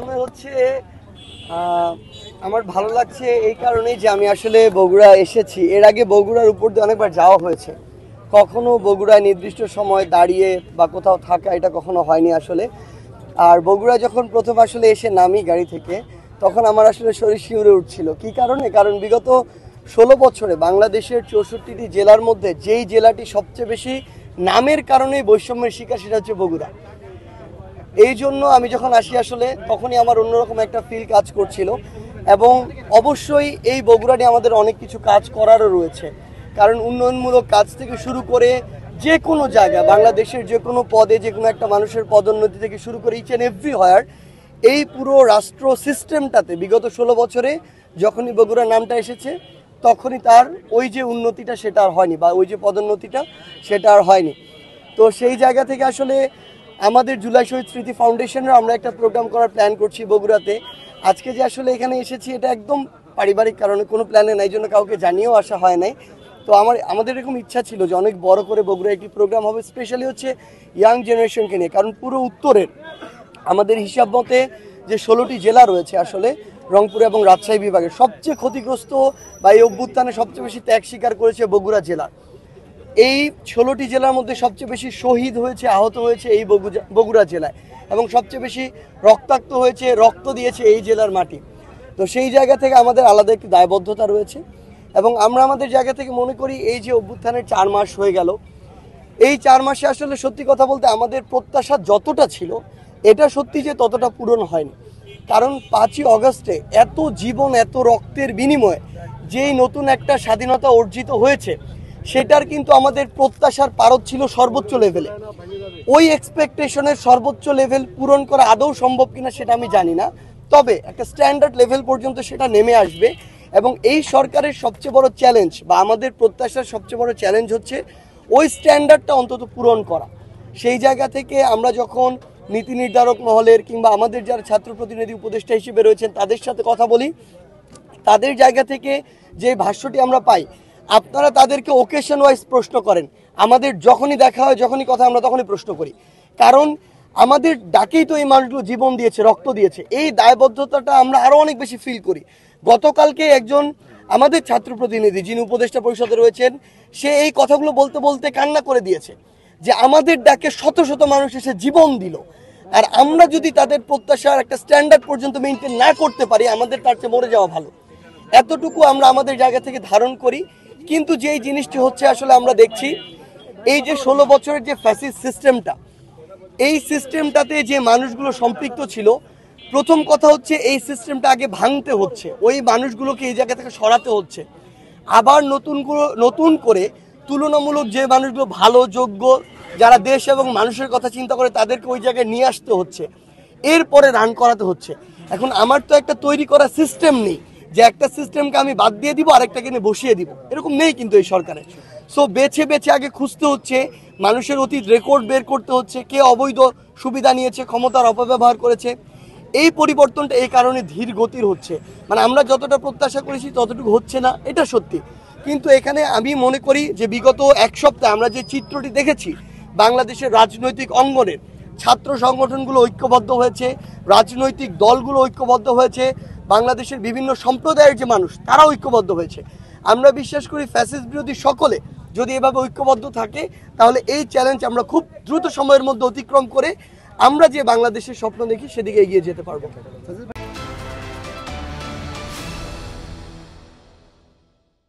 হচ্ছে আমার ভালো লাগছে এই কারণেই যে আমি আসলে বগুড়া এসেছি। এর আগে বগুড়ার উপর দিয়ে অনেকবার যাওয়া হয়েছে, কখনো বগুড়ায় নির্দিষ্ট সময় দাঁড়িয়ে বা কোথাও থাকা এটা কখনো হয়নি আসলে। আর বগুড়া যখন প্রথম আসলে এসে নামি গাড়ি থেকে, তখন আমার আসলে শরীর শিউরে উঠছিল। কি কারণে? কারণ বিগত 16 বছরে বাংলাদেশের 64টি জেলার মধ্যে যেই জেলাটি সবচেয়ে বেশি নামের কারণেই বৈষম্যের শিকার, সেটা হচ্ছে বগুড়া। এই জন্য আমি যখন আসি আসলে তখনই আমার অন্যরকম একটা ফিল কাজ করছিল। এবং অবশ্যই এই বগুড়া নিয়ে আমাদের অনেক কিছু কাজ করারও রয়েছে, কারণ উন্নয়নমূলক কাজ থেকে শুরু করে যে কোনো জায়গায় বাংলাদেশের যে কোনো পদে যে কোনো একটা মানুষের পদোন্নতি থেকে শুরু করে ইচ অ্যান্ড এভরি হোয়ার এই পুরো রাষ্ট্র সিস্টেমটাতে বিগত 16 বছরে যখনই বগুড়া নামটা এসেছে তখনই তার ওই যে উন্নতিটা সেটা আর হয়নি, বা ওই যে পদোন্নতিটা সেটা আর হয়নি। তো সেই জায়গা থেকে আসলে আমাদের জুলাই শহীদ স্মৃতি ফাউন্ডেশনের আমরা একটা প্রোগ্রাম করার প্ল্যান করছি বগুড়াতে। আজকে যে আসলে এখানে এসেছি এটা একদম পারিবারিক কারণে, কোনো প্ল্যানে নাই, জন্য কাউকে জানিয়েও আসা হয় নাই। তো আমাদের এরকম ইচ্ছা ছিল যে অনেক বড় করে বগুড়ায় একটি প্রোগ্রাম হবে, স্পেশালি হচ্ছে ইয়াং জেনারেশনকে নিয়ে। কারণ পুরো উত্তরের আমাদের হিসাব মতে যে 16টি জেলা রয়েছে আসলে রংপুর এবং রাজশাহী বিভাগের সবচেয়ে ক্ষতিগ্রস্ত বা এই অভ্যুত্থানে সবচেয়ে বেশি ত্যাগ স্বীকার করেছে বগুড়া জেলা। এই 16টি জেলার মধ্যে সবচেয়ে বেশি শহীদ হয়েছে, আহত হয়েছে এই বগুড়া জেলায়, এবং সবচেয়ে বেশি রক্তাক্ত হয়েছে, রক্ত দিয়েছে এই জেলার মাটি। তো সেই জায়গা থেকে আমাদের আলাদা একটি দায়বদ্ধতা রয়েছে, এবং আমরা আমাদের জায়গা থেকে মনে করি এই যে অভ্যুত্থানের 4 মাস হয়ে গেল, এই 4 মাসে আসলে সত্যি কথা বলতে আমাদের প্রত্যাশা যতটা ছিল এটা সত্যি যে ততটা পূরণ হয়নি। কারণ 5ই অগস্টে এত জীবন এত রক্তের বিনিময়ে যেই নতুন একটা স্বাধীনতা অর্জিত হয়েছে, সেটার কিন্তু আমাদের প্রত্যাশার পারদ ছিল সর্বোচ্চ লেভেলে। ওই এক্সপেকটেশনের সর্বোচ্চ লেভেল পূরণ করা আদৌ সম্ভব কিনা সেটা আমি জানি না, তবে একটা স্ট্যান্ডার্ড লেভেল পর্যন্ত সেটা নেমে আসবে। এবং এই সরকারের সবচেয়ে বড় চ্যালেঞ্জ বা আমাদের প্রত্যাশার সবচেয়ে বড় চ্যালেঞ্জ হচ্ছে ওই স্ট্যান্ডার্ডটা অন্তত পূরণ করা। সেই জায়গা থেকে আমরা যখন নীতি নির্ধারক মহলের কিংবা আমাদের যারা ছাত্র প্রতিনিধি উপদেষ্টা হিসেবে রয়েছেন তাদের সাথে কথা বলি, তাদের জায়গা থেকে যে ভাষ্যটি আমরা পাই, আপনারা তাদেরকে ওকেশন ওয়াইজ প্রশ্ন করেন, আমাদের যখনই দেখা হয় যখনই কথা আমরা তখনই প্রশ্ন করি। কারণ আমাদের ডাকেই তো এই মানুষগুলো জীবন দিয়েছে, রক্ত দিয়েছে, এই দায়বদ্ধতাটা আমরা আরও অনেক বেশি ফিল করি। গতকালকে একজন আমাদের ছাত্র প্রতিনিধি যিনি উপদেষ্টা পরিষদে রয়েছেন, সে এই কথাগুলো বলতে বলতে কান্না করে দিয়েছে যে আমাদের ডাকে শত শত মানুষ এসে জীবন দিল, আর আমরা যদি তাদের প্রত্যাশার একটা স্ট্যান্ডার্ড পর্যন্ত মেনটেন না করতে পারি আমাদের তার চেয়ে মরে যাওয়া ভালো। এতটুকু আমরা আমাদের জায়গা থেকে ধারণ করি। কিন্তু যেই জিনিসটি হচ্ছে আসলে আমরা দেখছি এই যে 16 বছরের যে ফ্যাসিস্ট সিস্টেমটা, এই সিস্টেমটাতে যে মানুষগুলো সম্পৃক্ত ছিল, প্রথম কথা হচ্ছে এই সিস্টেমটা আগে ভাঙতে হচ্ছে, ওই মানুষগুলোকে এই জায়গা থেকে সরাতে হচ্ছে। আবার নতুন করে তুলনামূলক যে মানুষগুলো ভালো, যোগ্য, যারা দেশ এবং মানুষের কথা চিন্তা করে তাদেরকে ওই জায়গায় নিয়ে আসতে হচ্ছে, এরপরে রান করাতে হচ্ছে। এখন আমার তো একটা তৈরি করা সিস্টেম নেই যে একটা সিস্টেমকে আমি বাদ দিয়ে দিব আরেকটাকে নিয়ে বসিয়ে দিব, এরকম নেই কিন্তু এই সরকারের। সো বেছে বেছে আগে খুঁজতে হচ্ছে, মানুষের অতীত রেকর্ড বের করতে হচ্ছে, কে অবৈধ সুবিধা নিয়েছে, ক্ষমতার অপব্যবহার করেছে। এই পরিবর্তনটা এই কারণে ধীর গতির হচ্ছে, মানে আমরা যতটা প্রত্যাশা করেছি ততটুকু হচ্ছে না, এটা সত্যি। কিন্তু এখানে আমি মনে করি যে বিগত 1 সপ্তাহে আমরা যে চিত্রটি দেখেছি, বাংলাদেশের রাজনৈতিক অঙ্গনের ছাত্র সংগঠনগুলো ঐক্যবদ্ধ হয়েছে, রাজনৈতিক দলগুলো ঐক্যবদ্ধ হয়েছে, বাংলাদেশের বিভিন্ন সম্প্রদায়ের যে মানুষ তারা ঐক্যবদ্ধ হয়েছে। আমরা বিশ্বাস করি ফ্যাসিস্ট বিরোধী সকলে যদি এভাবে ঐক্যবদ্ধ থাকে, তাহলে এই চ্যালেঞ্জ আমরা খুব দ্রুত সময়ের মধ্যে অতিক্রম করে আমরা যে বাংলাদেশের স্বপ্ন দেখি সেদিকে এগিয়ে যেতে পারবো।